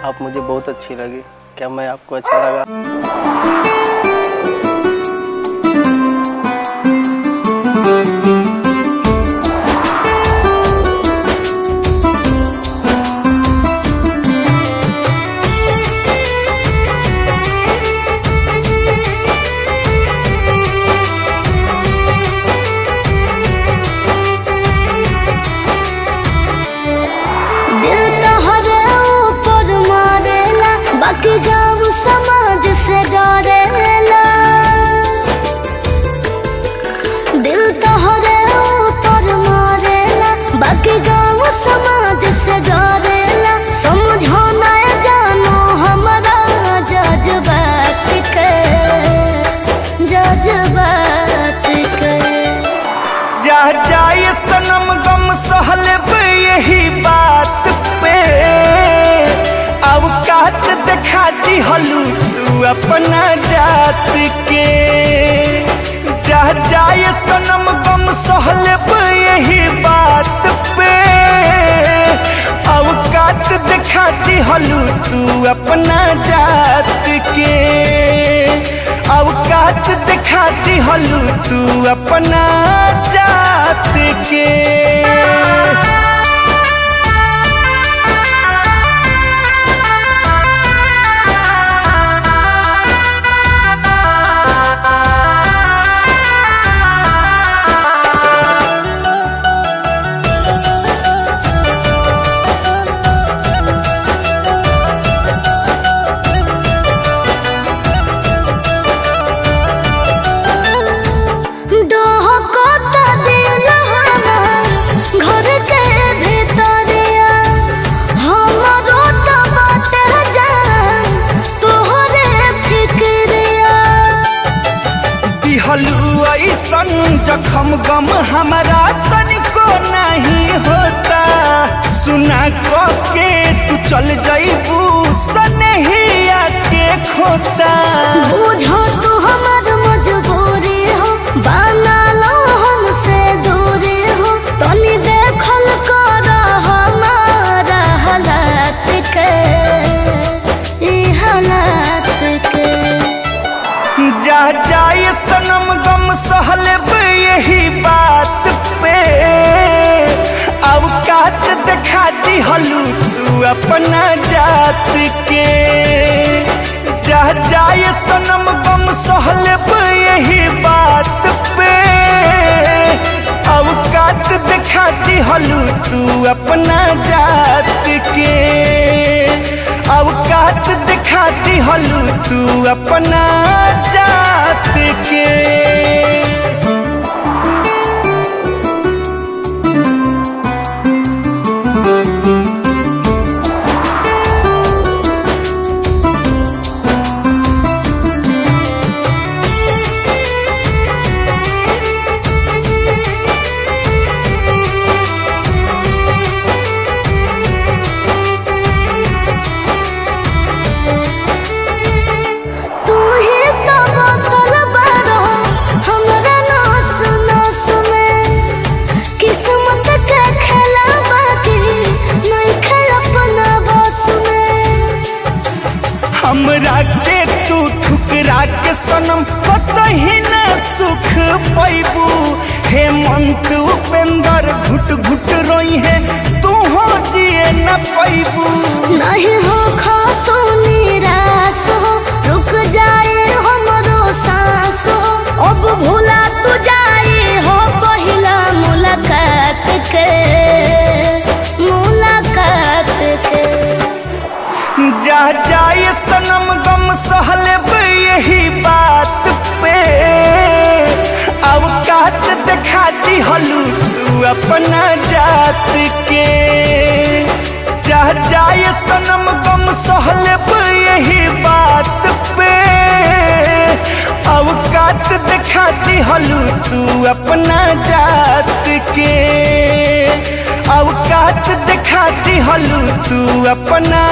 आप मुझे बहुत अच्छी लगी। क्या मैं आपको अच्छा लगा? बाकी गाँव समाज से डरेला, दिल तोहरे ऊपर मारेला। बाकी गाँव समाज से डरेला, समझो ना जानो हमारा जज्बात के, जज्बात के। जा जाए सनम गम सहलब यही बात पे, औकात दिखाती हलू तू अपना जात के। जा जाए सनम गम सहलब यही बात पे, औकात दिखाती हलू तू अपना जात के। औकात दिखाती हलू तू अपना जात के। ऐसन जखम गम हमारा तनिको नहीं होता, सुना के तू चल जाइबू सनहिया के खोता। बुझो तू हमार मजबूरी हो, बना लो हमसे दूरी हो। तनी देखल कर हमारा हालात के, ई हालात के। जा जाए सनम गम सहलब यही बात पे, औकात दिखाती हलू तू अपना जात के। जा जाए सनम गम सहलब यही बात पे, औकात दिखाती हलू तू अपना जात के। औकात दिखाती हलू तू अपना जात के। हमरा के तू ठुकरा के सनम कतही न सुख पैबू। हेमंत उपेंद्र घुट घुट रोई है, तू हो जिए न पैबू। नहीं हो खो तू निराश हो, रुक जाए हमरो सांस हो। अब भूला तू जाए हो पहिला मुलाकात के, मुलाकात के। जा जाए सनम गम सहलब यही बात पे, औकात दिखाती हलू तू अपना जात के। जा जाए सनम गम सहलब यही बात पे, औकात दिखाती हलू तू अपना जात के। औकात दिखाती हलू तू अपना